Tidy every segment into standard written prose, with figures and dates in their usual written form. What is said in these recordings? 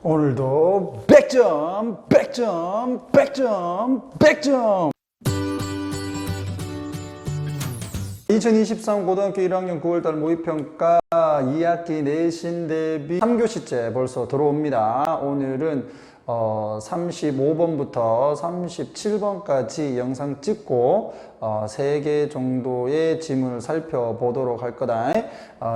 오늘도 100점, 100점, 100점, 100점! 2023 고등학교 1학년 9월달 모의평가 2학기 내신 대비 3교시째 벌써 들어옵니다. 오늘은 35번부터 37번까지 영상 찍고 3개 정도의 지문을 살펴보도록 할 거다.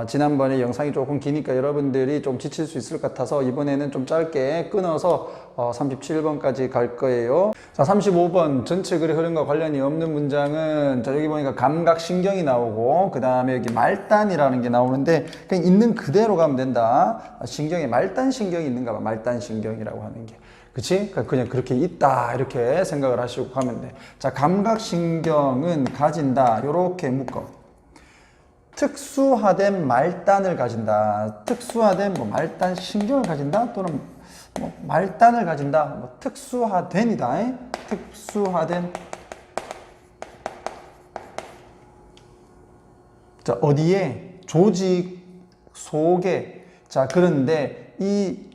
지난번에 영상이 조금 기니까 여러분들이 좀 지칠 수 있을 것 같아서 이번에는 좀 짧게 끊어서 37번까지 갈 거예요. 자, 35번 전체 글의 흐름과 관련이 없는 문장은 자, 여기 보니까 감각신경이 나오고 그 다음에 여기 말단이라는 게 나오는데 그냥 있는 그대로 가면 된다. 신경에 말단신경이 있는가 봐. 말단신경이라고 하는 게. 그치? 그냥 그렇게 있다 이렇게 생각을 하시고 가면 돼. 자, 감각신경은 가진다 이렇게 묶어. 특수화된 말단을 가진다. 특수화된 말단신경을 가진다 또는 말단을 가진다. 특수화된이다. 특수화된. 자, 어디에? 조직 속에. 자, 그런데 이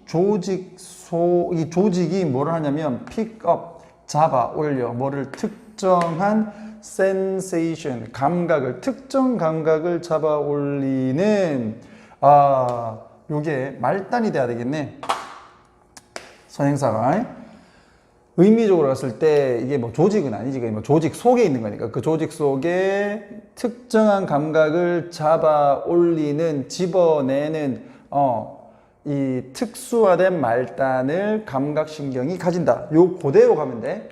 조직이 뭐를 하냐면 픽업, 잡아 올려 뭐를 특정한 sensation, 감각을, 특정 감각을 잡아 올리는 요게 말단이 돼야 되겠네. 선행사가 의미적으로 봤을 때 이게 뭐 조직은 아니지, 뭐 조직 속에 있는 거니까 그 조직 속에 특정한 감각을 잡아 올리는, 집어내는 이 특수화된 말단을 감각신경이 가진다. 요 그대로 가면 돼.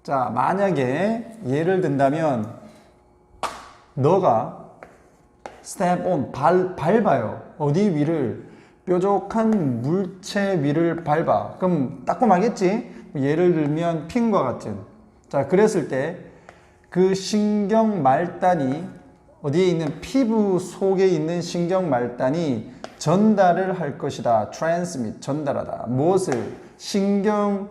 자, 만약에 예를 든다면 너가 step on, 밟아요. 어디 위를? 뾰족한 물체 위를 밟아. 그럼 따끔하겠지? 예를 들면 핀과 같은. 자, 그랬을 때 그 신경 말단이 어디에 있는, 피부 속에 있는 신경 말단이 전달을 할 것이다. transmit, 전달하다. 무엇을? 신경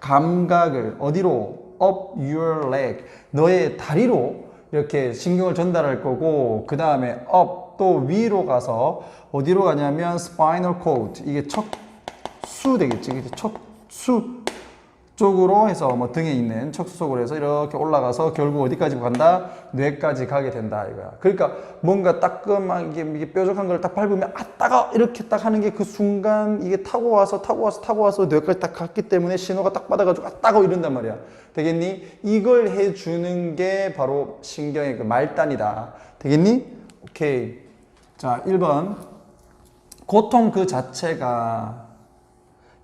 감각을 어디로? up your leg, 너의 다리로 이렇게 신경을 전달할 거고, 그 다음에 up, 또 위로 가서 어디로 가냐면 spinal cord, 이게 척수 되겠지. 척수 쪽으로 해서 뭐 등에 있는 척수 속으로 해서 이렇게 올라가서 결국 어디까지 간다? 뇌까지 가게 된다 이거야. 그러니까 뭔가 따끔하게 이게 뾰족한 걸 딱 밟으면 따가 이렇게 딱 하는 게 그 순간 이게 타고 와서 뇌까지 딱 갔기 때문에 신호가 딱 받아가지고 따가 이런단 말이야. 되겠니? 이걸 해주는 게 바로 신경의 그 말단이다. 되겠니? 오케이. 자, 1번. 고통 그 자체가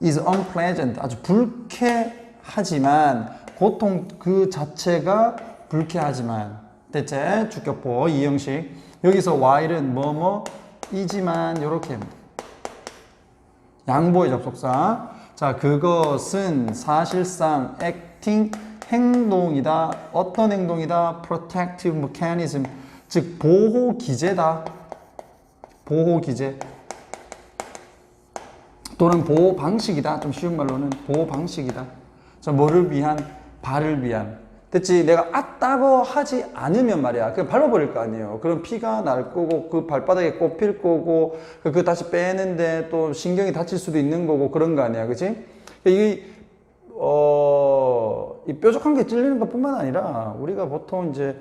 is unpleasant, 아주 불쾌하지만, 고통 그 자체가 불쾌하지만. 대체 주격보 이형식. 여기서 while은 뭐뭐이지만 요렇게 양보의 접속사. 자, 그것은 사실상 acting, 행동이다. 어떤 행동이다? protective mechanism, 즉 보호 기제다. 보호 기제 또는 보호 방식이다. 좀 쉬운 말로는 보호 방식이다. 자, 뭐를 위한? 발을 위한. 됐지? 내가 따고 하지 않으면 말이야, 그냥 밟아버릴 거 아니에요. 그럼 피가 날 거고, 그 발바닥에 꼽힐 거고, 그 다시 빼는데 또 신경이 다칠 수도 있는 거고, 그런 거 아니야. 그치? 이 뾰족한 게 찔리는 것 뿐만 아니라, 우리가 보통 이제,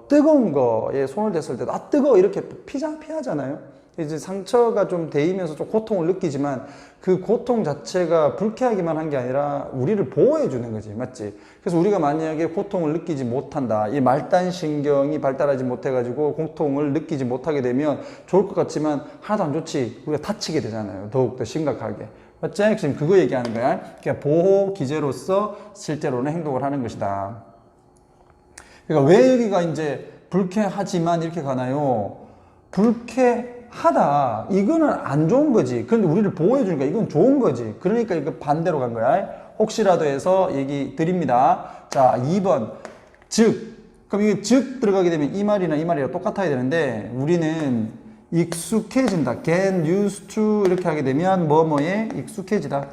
뜨거운 거에 손을 댔을 때도, 뜨거워! 이렇게 피하잖아요. 이제 상처가 좀 데이면서 좀 고통을 느끼지만 그 고통 자체가 불쾌하기만 한 게 아니라 우리를 보호해 주는 거지. 맞지? 그래서 우리가 만약에 고통을 느끼지 못한다, 이 말단신경이 발달하지 못해 가지고 고통을 느끼지 못하게 되면 좋을 것 같지만 하나도 안 좋지. 우리가 다치게 되잖아요. 더욱더 심각하게. 맞지? 지금 그거 얘기하는 거야. 그러니까 보호 기제로서 실제로는 행동을 하는 것이다. 그러니까 왜 여기가 이제 불쾌하지만 이렇게 가나요? 불쾌하다, 이거는 안 좋은 거지. 그런데 우리를 보호해 주니까 이건 좋은 거지. 그러니까 이거 반대로 간 거야. 혹시라도 해서 얘기 드립니다. 자, 2번. 즉. 그럼 이게 즉 들어가게 되면 이 말이나 이 말이랑 똑같아야 되는데, 우리는 익숙해진다. get used to 이렇게 하게 되면 뭐뭐에 익숙해지다.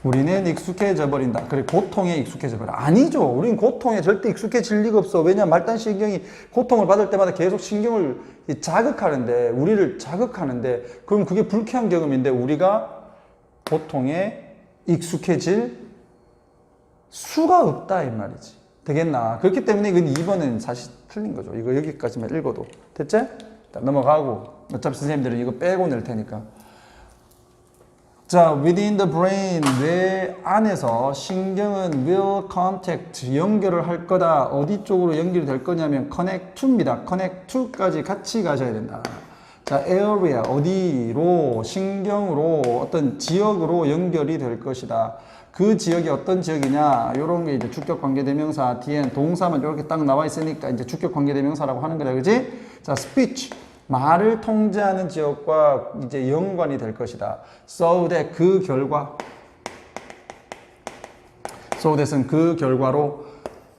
우리는 익숙해져 버린다. 그래, 고통에 익숙해져 버려. 아니죠. 우리는 고통에 절대 익숙해질 리가 없어. 왜냐하면 말단신경이 고통을 받을 때마다 계속 신경을 자극하는데, 우리를 자극하는데, 그럼 그게 불쾌한 경험인데, 우리가 고통에 익숙해질 수가 없다, 이 말이지. 되겠나? 그렇기 때문에 이건 2번은 사실 틀린 거죠. 이거 여기까지만 읽어도. 됐지? 자, 넘어가고. 어차피 선생님들은 이거 빼고 낼 테니까. 자, within the brain, 뇌 안에서 신경은 will contact, 연결을 할 거다. 어디 쪽으로 연결이 될 거냐면 connect to입니다. connect to까지 같이 가셔야 된다. 자, area, 어디로, 신경으로, 어떤 지역으로 연결이 될 것이다. 그 지역이 어떤 지역이냐, 요런 게 이제 주격 관계대명사, 뒤엔 동사만 이렇게 딱 나와 있으니까 이제 주격 관계대명사라고 하는 거다. 그지? 자, speech. 말을 통제하는 지역과 이제 연관이 될 것이다. So that 그 결과. So that은 그 결과로.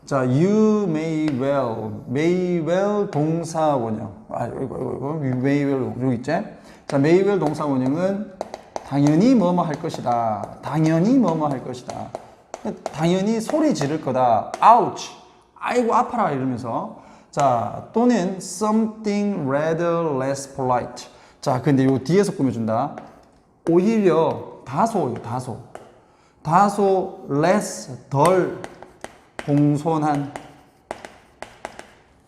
자, you may well 동사 원형. 이거 may well 여기 있지? 자, may well 동사 원형은 당연히 뭐뭐 할 것이다. 당연히 뭐뭐 할 것이다. 당연히 소리 지를 거다. ouch. 아이고 아파라 이러면서. 자, 또는 something rather less polite. 자, 근데 요 뒤에서 꾸며준다. 오히려 다소 less 덜 공손한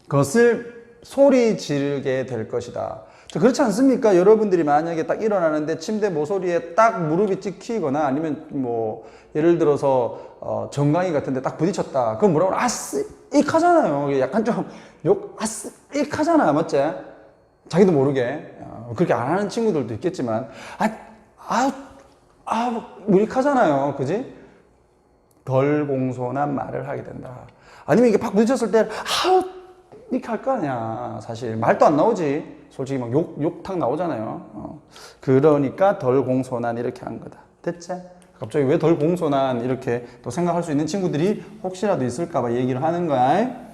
것을 소리 지르게 될 것이다. 자, 그렇지 않습니까? 여러분들이 만약에 딱 일어나는데 침대 모서리에 딱 무릎이 찍히거나 아니면 뭐 예를 들어서 정강이 같은데 딱 부딪혔다. 그럼 뭐라고? 아쓰익 하잖아요. 약간 좀 아쓰익 하잖아. 맞지? 자기도 모르게. 그렇게 안 하는 친구들도 있겠지만 무익하잖아요. 그지? 덜 공손한 말을 하게 된다. 아니면 이게 팍 부딪혔을 때 이렇게 할 거 아니야. 사실 말도 안 나오지. 솔직히 막 욕탕 나오잖아요. 그러니까 덜 공손한 이렇게 한 거다. 됐지? 갑자기 왜 덜 공손한 이렇게 또 생각할 수 있는 친구들이 혹시라도 있을까봐 얘기를 하는 거야.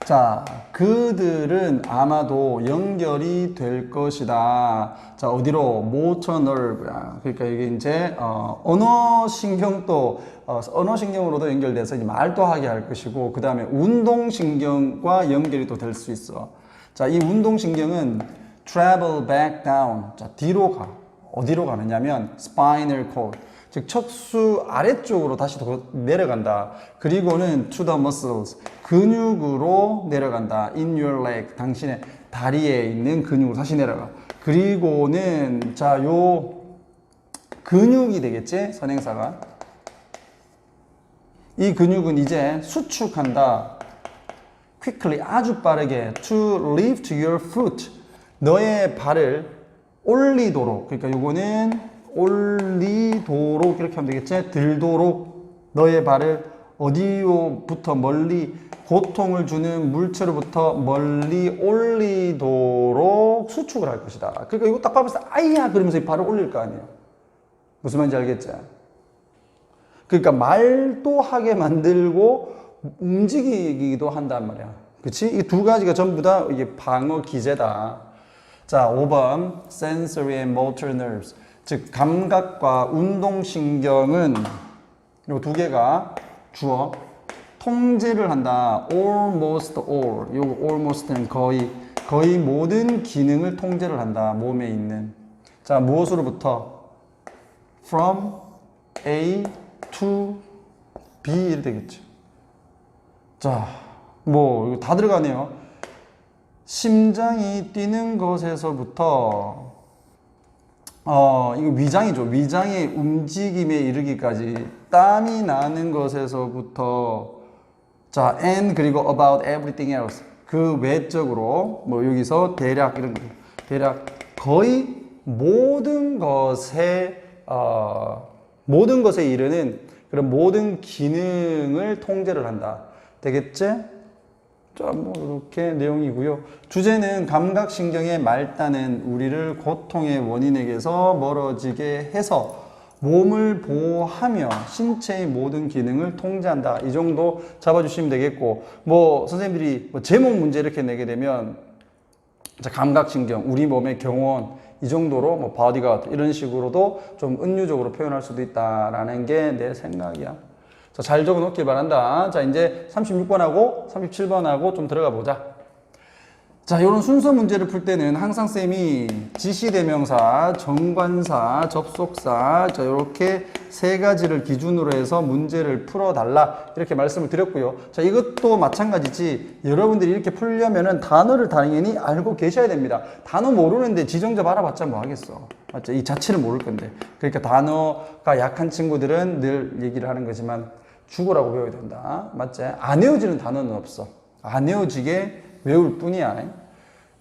자, 그들은 아마도 연결이 될 것이다. 자, 어디로? motor nerve야. 그러니까 이게 이제 언어신경으로도 연결돼서 이제 말도 하게 할 것이고, 그 다음에 운동신경과 연결이 또 될 수 있어. 자, 이 운동신경은 travel back down. 자, 뒤로 가. 어디로 가느냐면 spinal cord. 즉 척수 아래쪽으로 다시 더 내려간다. 그리고는 to the muscles. 근육으로 내려간다. in your leg. 당신의 다리에 있는 근육으로 다시 내려가. 그리고는 자, 요 근육이 되겠지? 선행사가. 이 근육은 이제 수축한다. quickly, 아주 빠르게. to lift your foot. 너의 발을 올리도록. 그러니까 요거는 올리도록 이렇게 하면 되겠지? 들도록 너의 발을 어디로부터 멀리, 고통을 주는 물체로부터 멀리 올리도록 수축을 할 것이다. 그러니까 이거 딱 봐서 아이야 그러면서 이 발을 올릴 거 아니에요. 무슨 말인지 알겠지? 그러니까 말도 하게 만들고 움직이기도 한단 말이야. 그치? 이 두 가지가 전부 다 이게 방어 기제다. 자, 5번 sensory and motor nerves. 즉 감각과 운동신경은 요 두 개가 주어 통제를 한다. almost all. 요 almost는 거의 모든 기능을 통제를 한다. 몸에 있는. 자, 무엇으로부터? from A to B 이렇게 되겠죠. 자, 뭐 이거 다 들어가네요. 심장이 뛰는 것에서부터 이거 위장이죠. 위장의 움직임에 이르기까지 땀이 나는 것에서부터 자, and 그리고 about everything else. 그 외적으로 뭐 여기서 대략 이런 거. 대략 거의 모든 것에 이르는 그런 모든 기능을 통제를 한다. 되겠지? 자, 뭐 이렇게 내용이고요. 주제는 감각신경의 말단은 우리를 고통의 원인에게서 멀어지게 해서 몸을 보호하며 신체의 모든 기능을 통제한다. 이 정도 잡아주시면 되겠고, 뭐 선생님들이 뭐 제목 문제 이렇게 내게 되면 자, 감각신경, 우리 몸의 경원, 이 정도로 뭐 body got 이런 식으로도 좀 은유적으로 표현할 수도 있다라는 게 내 생각이야. 자, 잘 적어 놓길 바란다. 자, 이제 36번하고 37번하고 좀 들어가 보자. 자, 이런 순서 문제를 풀 때는 항상 쌤이 지시대명사, 정관사, 접속사, 자, 이렇게 세 가지를 기준으로 해서 문제를 풀어달라 이렇게 말씀을 드렸고요. 자, 이것도 마찬가지지. 여러분들이 이렇게 풀려면은 단어를 당연히 알고 계셔야 됩니다. 단어 모르는데 지정접 알아봤자 뭐 하겠어. 맞죠? 이 자체를 모를 건데. 그러니까 단어가 약한 친구들은 늘 얘기를 하는 거지만 죽으라고 배워야 된다. 맞지? 안 외워지는 단어는 없어. 안 외워지게 외울 뿐이야.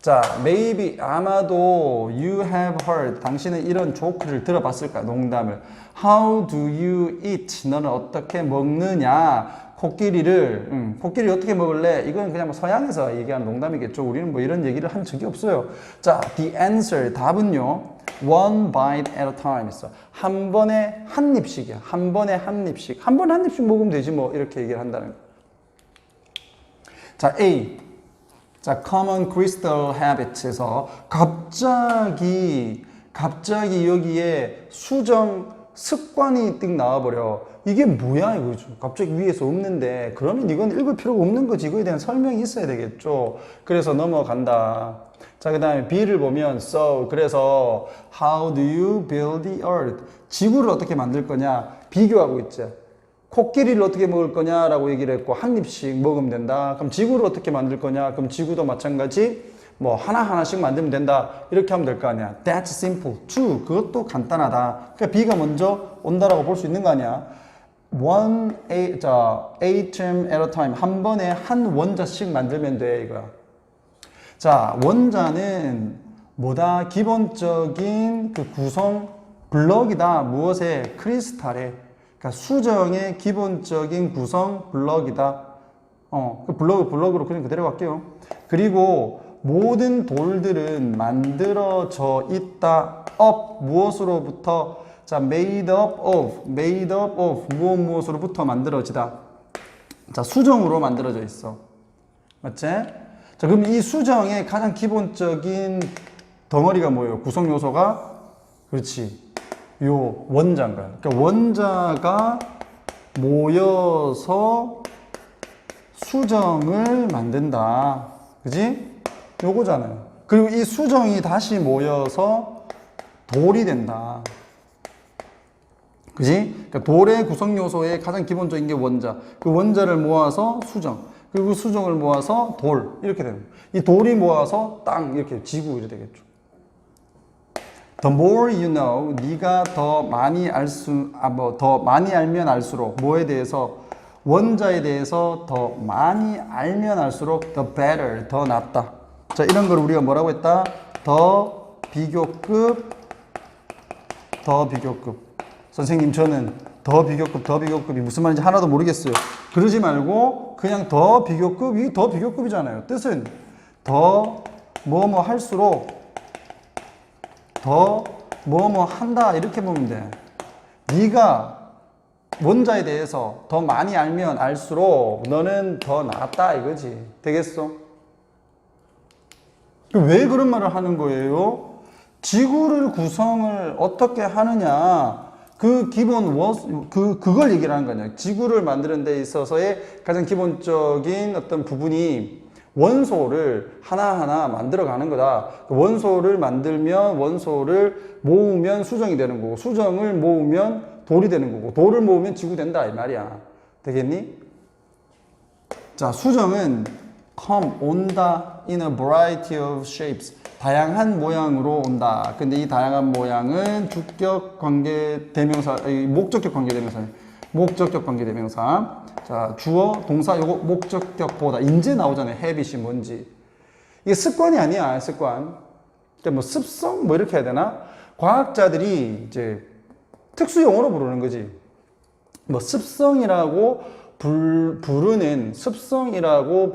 자, maybe 아마도 you have heard 당신은 이런 조크를 들어봤을까? 농담을. How do you eat? 너는 어떻게 먹느냐? 코끼리를 코끼리 어떻게 먹을래? 이건 그냥 뭐 서양에서 얘기하는 농담이겠죠. 우리는 뭐 이런 얘기를 한 적이 없어요. 자, the answer 답은요. One bite at a time 있어. 한 번에 한 입씩이야. 한 번에 한 입씩. 한 번에 한 입씩 먹으면 되지 뭐 이렇게 얘기를 한다는 거. 자, A. 자, common crystal habits에서 갑자기 여기에 수정 습관이 띡 나와버려. 이게 뭐야 이거 갑자기 위에서 없는데 그러면 이건 읽을 필요가 없는 거지. 이거에 대한 설명이 있어야 되겠죠. 그래서 넘어간다. 자, 그 다음에 B를 보면 so 그래서 how do you build the earth? 지구를 어떻게 만들 거냐 비교하고 있지. 코끼리를 어떻게 먹을 거냐라고 얘기를 했고 한 입씩 먹으면 된다. 그럼 지구를 어떻게 만들 거냐? 그럼 지구도 마찬가지 뭐 하나하나씩 만들면 된다. 이렇게 하면 될 거 아니야. That's simple. True. 그것도 간단하다. 그러니까 B가 먼저 온다라고 볼 수 있는 거 아니야. atom at a time. 한 번에 한 원자씩 만들면 돼 이거야. 자, 원자는 뭐다? 기본적인 그 구성 블럭이다. 무엇에? 크리스탈에. 그러니까 수정의 기본적인 구성 블럭이다. 그 블럭으로 그냥 그대로 갈게요. 그리고 모든 돌들은 만들어져 있다. up 무엇으로부터? 자, made up of 무엇으로부터 만들어지다. 자, 수정으로 만들어져 있어. 맞지? 자, 그럼 이 수정의 가장 기본적인 덩어리가 뭐예요? 구성 요소가? 그렇지. 요 원자인 거야. 그러니까 원자가 모여서 수정을 만든다. 그지? 요거잖아요. 그리고 이 수정이 다시 모여서 돌이 된다. 그지? 그러니까 돌의 구성 요소의 가장 기본적인 게 원자. 그 원자를 모아서 수정. 그리고 수정을 모아서 돌. 이렇게 되는 거예요. 이 돌이 모아서 땅. 이렇게 지구 이렇게 되겠죠. The more you know, 네가 더 많이 더 많이 알면 알수록 뭐에 대해서 원자에 대해서 더 많이 알면 알수록 the better, 더 낫다. 자, 이런 걸 우리가 뭐라고 했다? 더 비교급. 선생님, 저는 더 비교급이 무슨 말인지 하나도 모르겠어요. 그러지 말고 그냥 더 비교급이 더 비교급이잖아요. 뜻은 더 뭐뭐 할수록 더 뭐뭐 한다 이렇게 보면 돼. 네가 원자에 대해서 더 많이 알면 알수록 너는 더 낫다 이거지. 되겠어? 왜 그런 말을 하는 거예요? 지구를 구성을 어떻게 하느냐 그 기본 그걸 얘기를 하는 거냐. 지구를 만드는 데 있어서의 가장 기본적인 어떤 부분이 원소를 하나하나 만들어 가는 거다. 원소를 만들면 원소를 모으면 수정이 되는 거고 수정을 모으면 돌이 되는 거고 돌을 모으면 지구 된다 이 말이야. 되겠니? 자, 수정은 come 온다 in a variety of shapes 다양한 모양으로 온다. 근데 이 다양한 모양은 주격 관계 대명사 목적격 관계 대명사 목적격 관계 대명사. 자, 주어, 동사, 요거 목적격보다 인제 나오잖아요. habit이 뭔지. 이게 습관이 아니야, 습관. 그러니까 뭐 습성, 뭐 이렇게 해야 되나? 과학자들이 이제 특수용어로 부르는 거지. 뭐 습성이라고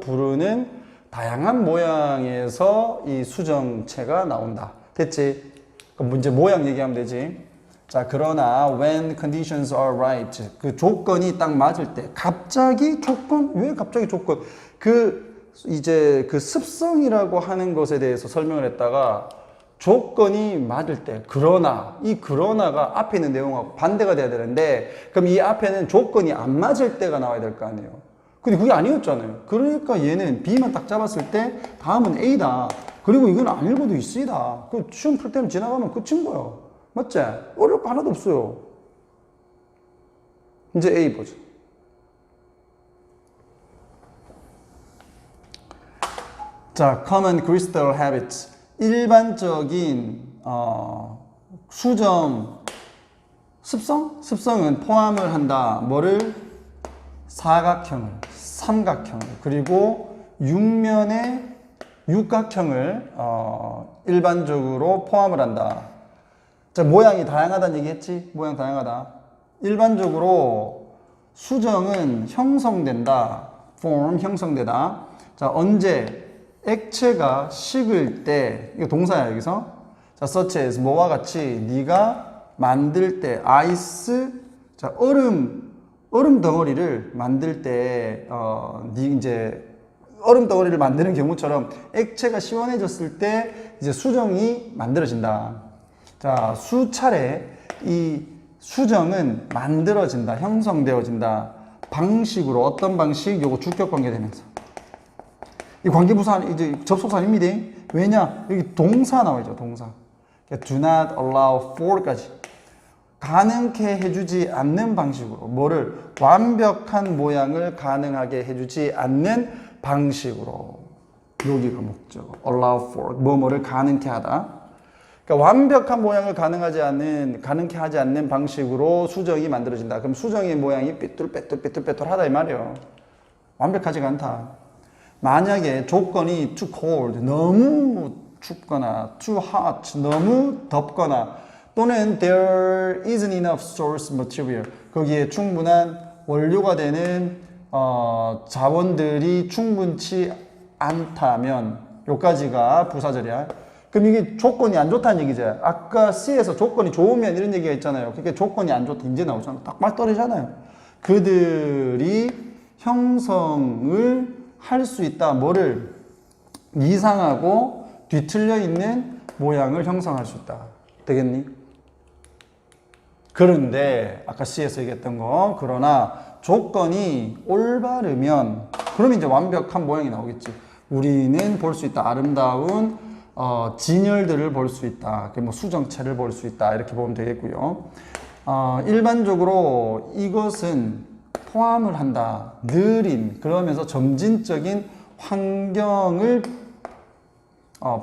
부르는 다양한 모양에서 이 수정체가 나온다. 됐지? 그럼 문제 모양 얘기하면 되지. 자, 그러나 when conditions are right 그 조건이 딱 맞을 때 갑자기 조건? 왜 갑자기 조건? 이제 그 습성이라고 하는 것에 대해서 설명을 했다가 조건이 맞을 때, 그러나, 이 그러나가 앞에 있는 내용하고 반대가 돼야 되는데, 그럼 이 앞에는 조건이 안 맞을 때가 나와야 될 거 아니에요. 근데 그게 아니었잖아요. 그러니까 얘는 B만 딱 잡았을 때, 다음은 A다. 그리고 이건 안 읽어도 있으이다. 그 시험 풀 때는 지나가면 끝인 거야. 맞지? 어려울 거 하나도 없어요. 이제 A 보죠. 자, common crystal habits. 일반적인 수정 습성? 습성은 포함을 한다. 뭐를? 사각형을, 삼각형을, 그리고 육면의 육각형을 일반적으로 포함을 한다. 자, 모양이 다양하다는 얘기했지? 모양 다양하다. 일반적으로 수정은 형성된다. form 형성되다. 자, 언제? 액체가 식을 때, 이거 동사야 여기서. 자, such as 뭐와 같이 네가 만들 때 아이스, 자, 얼음 덩어리를 만들 때 이제 얼음 덩어리를 만드는 경우처럼 액체가 시원해졌을 때 이제 수정이 만들어진다. 자, 수차례 이 수정은 만들어진다, 형성되어진다. 방식으로 어떤 방식? 요거 주격 관계되면서. 이 관계부사 이제 접속사입니다. 왜냐? 여기 동사 나와있죠, 동사. do not allow for까지. 가능케 해주지 않는 방식으로. 뭐를? 완벽한 모양을 가능하게 해주지 않는 방식으로. 여기가 목적어. allow for. 뭐를 가능케 하다. 그러니까 완벽한 모양을 가능케 하지 않는 방식으로 수정이 만들어진다. 그럼 수정의 모양이 삐뚤빼뚤하다 이 말이에요. 완벽하지가 않다. 만약에 조건이 too cold, 너무 춥거나 too hot, 너무 덥거나 또는 there isn't enough source material, 거기에 충분한 원료가 되는 자원들이 충분치 않다면, 요까지가 부사절이야. 그럼 이게 조건이 안 좋다는 얘기죠. 아까 C에서 조건이 좋으면 이런 얘기가 있잖아요. 그러니까 조건이 안 좋다 이제 나오잖아요. 딱 맞떨어지잖아요. 그들이 형성을 할 수 있다. 뭐를? 이상하고 뒤틀려 있는 모양을 형성할 수 있다. 되겠니? 그런데 아까 C에서 얘기했던 거, 그러나 조건이 올바르면 그러면 이제 완벽한 모양이 나오겠지. 우리는 볼 수 있다. 아름다운 진열들을 볼 수 있다. 뭐 수정체를 볼 수 있다. 이렇게 보면 되겠고요. 일반적으로 이것은 포함을 한다. 느린, 그러면서 점진적인 환경을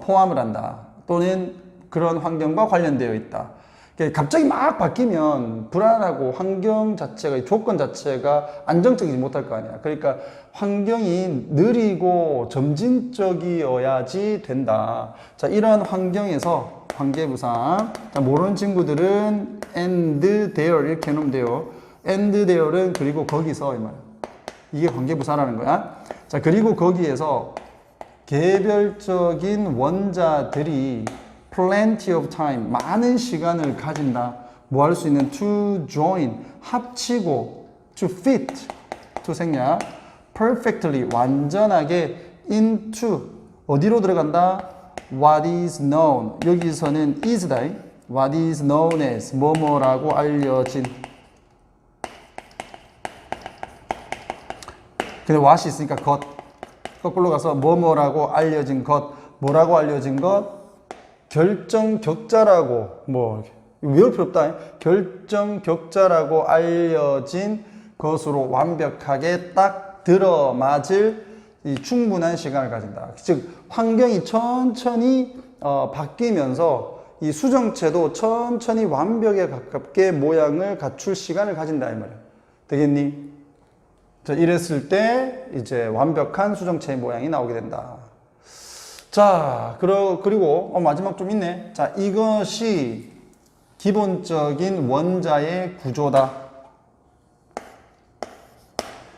포함을 한다. 또는 그런 환경과 관련되어 있다. 갑자기 막 바뀌면 불안하고 환경 자체가, 조건 자체가 안정적이지 못할 거 아니야. 그러니까 환경이 느리고 점진적이어야지 된다. 자, 이러한 환경에서 관계부사. 자, 모르는 친구들은 and there 이렇게 해놓으면 돼요. and there는 그리고 거기서 이 말. 이게 관계부사라는 거야. 자, 그리고 거기에서 개별적인 원자들이 plenty of time, 많은 시간을 가진다. 뭐 할 수 있는? to join, 합치고, to fit, to 생략, perfectly, 완전하게, into, 어디로 들어간다? what is known, 여기서는 is다. what is known as, 뭐뭐라고 알려진. 근데 what이 있으니까 것, 거꾸로 가서 뭐뭐라고 알려진 것, 뭐라고 알려진 것? 결정격자라고, 뭐 외울 필요 없다. 결정격자라고 알려진 것으로 완벽하게 딱 들어맞을 이 충분한 시간을 가진다. 즉 환경이 천천히 바뀌면서 이 수정체도 천천히 완벽에 가깝게 모양을 갖출 시간을 가진다 이 말이야. 되겠니? 자, 이랬을 때 이제 완벽한 수정체의 모양이 나오게 된다. 자, 그리고 마지막 좀 있네. 자, 이것이 기본적인 원자의 구조다.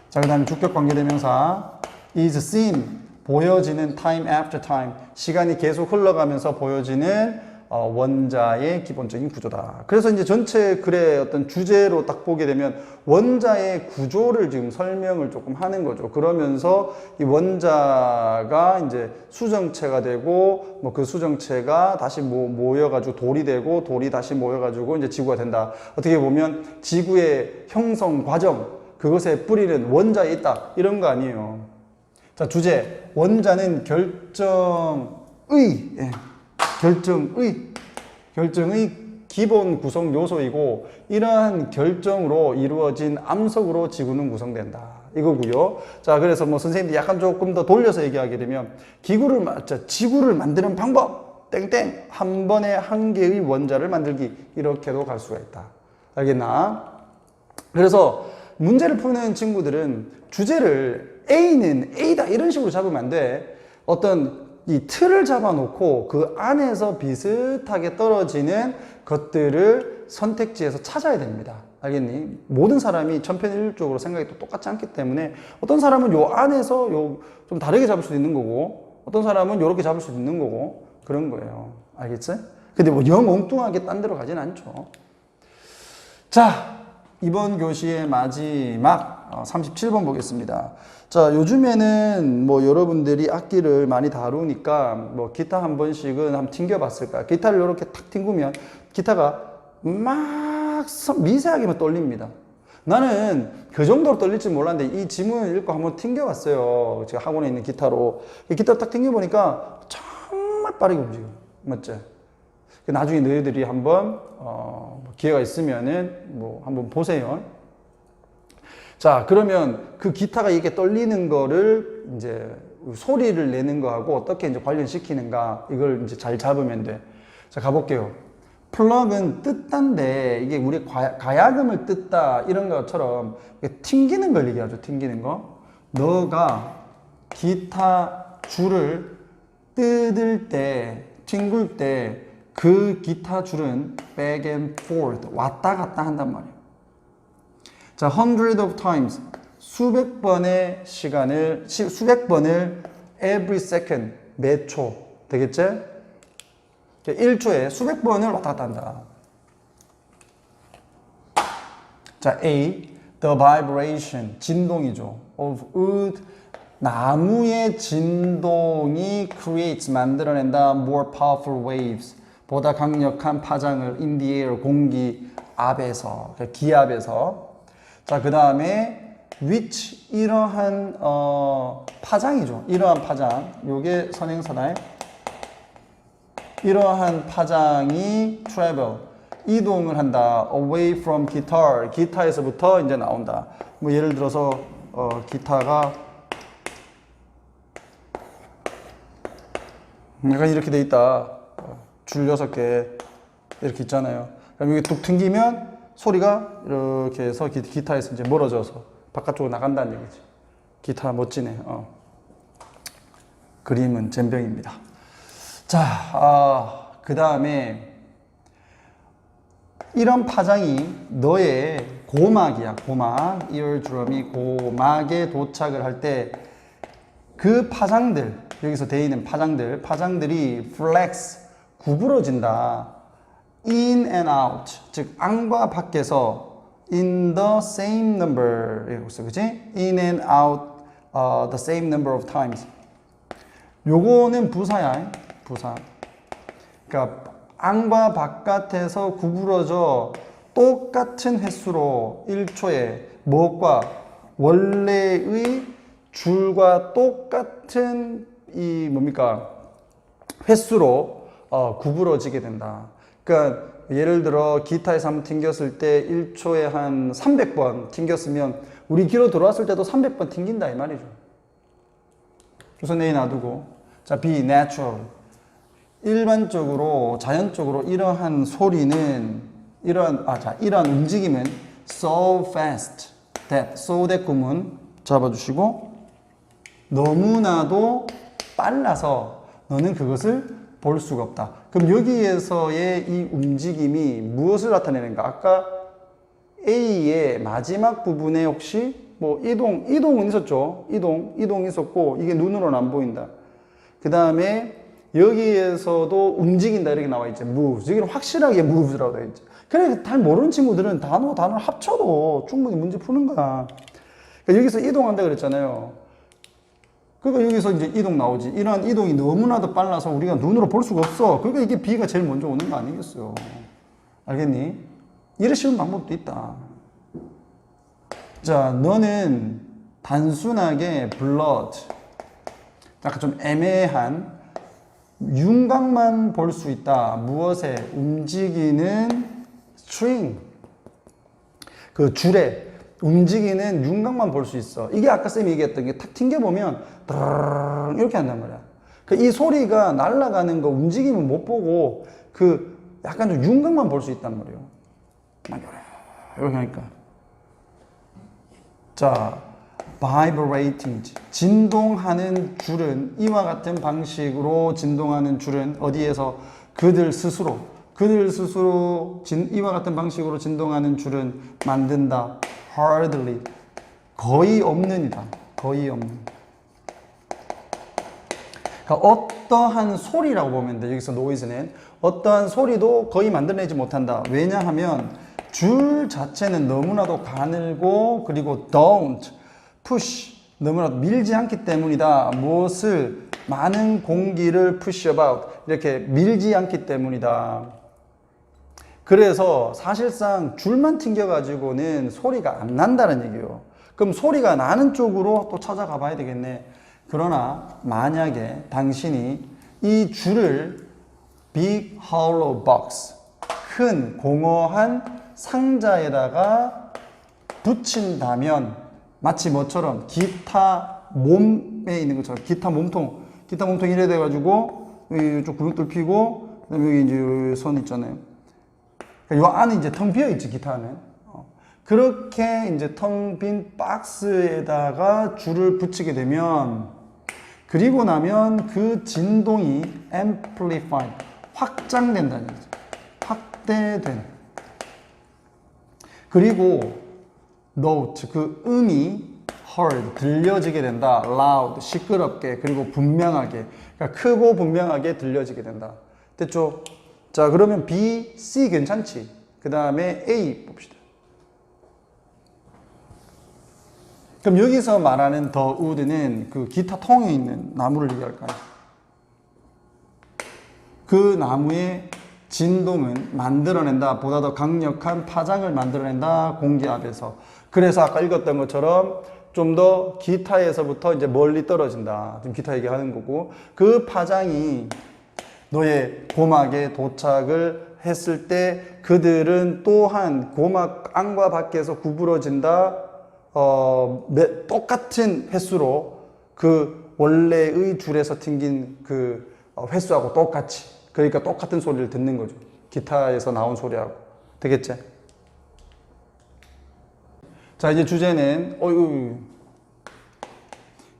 자, 그 다음에 주격 관계대명사 is seen, 보여지는 time after time, 시간이 계속 흘러가면서 보여지는 원자의 기본적인 구조다. 그래서 이제 전체 글의 어떤 주제로 딱 보게 되면 원자의 구조를 지금 설명을 조금 하는 거죠. 그러면서 이 원자가 이제 수정체가 되고 뭐 그 수정체가 다시 모여가지고 돌이 되고 돌이 다시 모여가지고 이제 지구가 된다. 어떻게 보면 지구의 형성 과정, 그것의 뿌리는 원자에 있다. 이런 거 아니에요. 자, 주제. 원자는 결정의 기본 구성 요소이고 이러한 결정으로 이루어진 암석으로 지구는 구성된다. 이거고요. 자, 그래서 뭐 선생님들이 약간 조금 더 돌려서 얘기하게 되면 지구를 만드는 방법 땡땡 한 번에 한 개의 원자를 만들기 이렇게도 갈 수가 있다. 알겠나? 그래서 문제를 푸는 친구들은 주제를 A는 A다 이런 식으로 잡으면 안 돼. 어떤 이 틀을 잡아놓고 그 안에서 비슷하게 떨어지는 것들을 선택지에서 찾아야 됩니다. 알겠니? 모든 사람이 천편일률적으로 생각이 또 똑같지 않기 때문에 어떤 사람은 요 안에서 좀 다르게 잡을 수도 있는 거고 어떤 사람은 요렇게 잡을 수도 있는 거고 그런 거예요. 알겠지? 근데 뭐 영 엉뚱하게 딴 데로 가진 않죠. 자, 이번 교시의 마지막 37번 보겠습니다. 자, 요즘에는 뭐 여러분들이 악기를 많이 다루니까 뭐 기타 한 번씩은 한번 튕겨봤을까? 기타를 이렇게 탁 튕기면 기타가 막 미세하게만 떨립니다. 나는 그 정도로 떨릴지 몰랐는데 이 지문을 읽고 한번 튕겨봤어요. 제가 학원에 있는 기타로. 기타 딱 튕겨보니까 정말 빠르게 움직여요. 맞지? 나중에 너희들이 한번 기회가 있으면은 뭐 한번 보세요. 자, 그러면 그 기타가 이렇게 떨리는 거를 이제 소리를 내는 거하고 어떻게 이제 관련시키는가 이걸 이제 잘 잡으면 돼. 자, 가볼게요. 플럭은 뜯다인데 이게 우리 가야금을 뜯다 이런 것처럼 튕기는 걸 얘기하죠. 튕기는 거. 너가 기타 줄을 뜯을 때, 튕길 때 그 기타 줄은 back and forth 왔다 갔다 한단 말이에요. 자, hundred of times 수백 번을 every second 매 초 되겠지? 1초에 수백 번을 왔다 갔다 한다. 자, A the vibration 진동이죠. of wood 나무의 진동이 creates 만들어낸다 more powerful waves 보다 강력한 파장을 in the air 공기 압에서 기압에서 자, 그 다음에 which 이러한 파장이죠. 이러한 파장 요게 선행사다. 이러한 파장이 travel 이동을 한다. away from guitar 기타에서부터 이제 나온다. 뭐 예를 들어서 기타가 약간 이렇게 돼 있다. 줄 6개 이렇게 있잖아요. 그럼 여기 뚝 튕기면 소리가 이렇게 해서 기타에서 이제 멀어져서 바깥쪽으로 나간다는 얘기지. 기타 멋지네. 그림은 젬병입니다. 자, 그 다음에 이런 파장이 너의 고막이야. 고막, eardrum이 고막에 도착을 할 때 그 파장들, 여기서 돼 있는 파장들이 flex, 구부러진다. in and out, 즉 안과 밖에서 in the same number 이라고 써, 그치? in and out the same number of times. 요거는 부사야, 부사. 그러니까 안과 바깥에서 구부러져 똑같은 횟수로 1초에 무엇과 원래의 줄과 똑같은 이 뭡니까? 횟수로 구부러지게 된다. 그러니까 예를 들어 기타에서 한번 튕겼을 때 1초에 한 300번 튕겼으면 우리 귀로 들어왔을 때도 300번 튕긴다 이 말이죠. 우선 A 놔두고 자, B natural 일반적으로 자연적으로 이러한 소리는 이러한 움직임은 so fast that so that 구문 잡아주시고 너무나도 빨라서 너는 그것을 볼 수가 없다. 그럼 여기에서의 이 움직임이 무엇을 나타내는가? 아까 A의 마지막 부분에 혹시 뭐 이동은 있었죠. 이동 있었고 이게 눈으로는 안 보인다. 그 다음에 여기에서도 움직인다 이렇게 나와 있지. moves. 여기는 확실하게 moves라고 되어 있지. 그래, 잘 모르는 친구들은 단어를 합쳐도 충분히 문제 푸는 거야. 그러니까 여기서 이동한다 그랬잖아요. 그러니까 여기서 이제 이동 나오지. 이러한 이동이 너무나도 빨라서 우리가 눈으로 볼 수가 없어. 그러니까 이게 B가 제일 먼저 오는 거 아니겠어요. 알겠니? 이래 쉬운 방법도 있다. 자, 너는 단순하게 blood, 약간 좀 애매한 윤곽만 볼 수 있다. 무엇에? 움직이는 string, 그 줄에 움직이는 윤곽만 볼 수 있어. 이게 아까 쌤이 얘기했던 게 탁 튕겨보면 이렇게 한단 말이야. 이 소리가 날아가는 거 움직임은 못 보고 그 약간 좀 윤곽만 볼 수 있단 말이에요. 이렇게 하니까. 자, vibrating, 진동하는 줄은 이와 같은 방식으로 진동하는 줄은 어디에서? 그들 스스로 이와 같은 방식으로 진동하는 줄은 만든다. hardly, 거의 없는이다. 거의 없는. 그러니까 어떠한 소리라고 보면 돼. 여기서 noise는 어떠한 소리도 거의 만들어내지 못한다. 왜냐하면 줄 자체는 너무나도 가늘고 그리고 don't, push, 너무나도 밀지 않기 때문이다. 무엇을? 많은 공기를 push about, 이렇게 밀지 않기 때문이다. 그래서 사실상 줄만 튕겨가지고는 소리가 안 난다는 얘기예요. 그럼 소리가 나는 쪽으로 또 찾아가 봐야 되겠네. 그러나 만약에 당신이 이 줄을 big hollow box, 큰 공허한 상자에다가 붙인다면 마치 뭐처럼 기타 몸에 있는 것처럼 기타 몸통 이래 돼가지고 좀 구멍 뚫히고 그다음에 여기 이제 선 있잖아요. 요 안에 이제 텅 비어 있지, 기타는. 그렇게 이제 텅 빈 박스에다가 줄을 붙이게 되면, 그리고 나면 그 진동이 amplified, 확장된다는 거죠. 확대된. 그리고 note, 그 음이 heard, 들려지게 된다. loud, 시끄럽게, 그리고 분명하게. 그러니까 크고 분명하게 들려지게 된다. 됐죠? 자, 그러면 B, C 괜찮지? 그 다음에 A 봅시다. 그럼 여기서 말하는 the wood는 그 기타 통에 있는 나무를 얘기할까요? 그 나무의 진동은 만들어낸다. 보다 더 강력한 파장을 만들어낸다. 공기압에서. 그래서 아까 읽었던 것처럼 좀 더 기타에서부터 이제 멀리 떨어진다. 지금 기타 얘기하는 거고. 그 파장이 너의 고막에 도착을 했을 때 그들은 또한 고막 안과 밖에서 구부러진다. 똑같은 횟수로 그 원래의 줄에서 튕긴 그 횟수하고 똑같이. 그러니까 똑같은 소리를 듣는 거죠. 기타에서 나온 소리하고. 되겠지? 자, 이제 주제는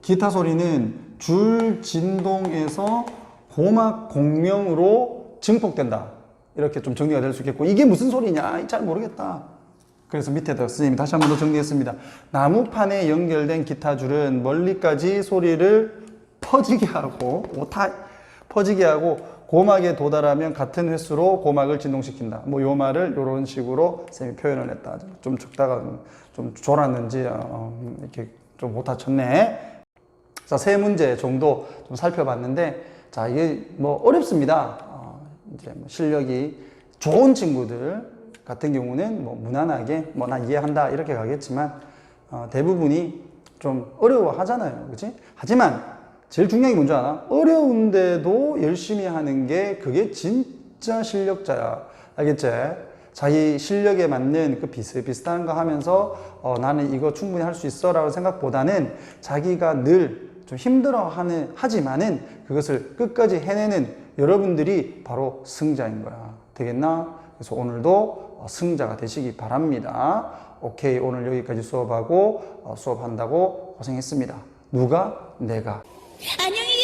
기타 소리는 줄 진동에서 고막 공명으로 증폭된다. 이렇게 좀 정리가 될 수 있겠고, 이게 무슨 소리냐? 잘 모르겠다. 그래서 밑에다 선생님이 다시 한 번 더 정리했습니다. 나무판에 연결된 기타 줄은 멀리까지 소리를 퍼지게 하고 고막에 도달하면 같은 횟수로 고막을 진동시킨다. 뭐 요 말을 이런 식으로 선생님이 표현을 했다. 좀 적다가 좀 졸았는지 이렇게 좀 못 다쳤네. 자, 세 문제 정도 좀 살펴봤는데, 자, 이게 뭐 어렵습니다. 이제 뭐 실력이 좋은 친구들 같은 경우는 뭐 무난하게 뭐 나 이해한다 이렇게 가겠지만, 대부분이 좀 어려워하잖아요. 그치? 하지만 제일 중요한 게 뭔지 알아? 어려운데도 열심히 하는 게 그게 진짜 실력자야. 알겠지? 자기 실력에 맞는 그 비슷비슷한 거 하면서 나는 이거 충분히 할 수 있어 라고 생각보다는 자기가 늘 좀 하지만은 그것을 끝까지 해내는 여러분들이 바로 승자인 거야. 되겠나? 그래서 오늘도 승자가 되시기 바랍니다. 오케이, 오늘 여기까지 수업하고 수업한다고 고생했습니다. 누가? 내가. 안녕히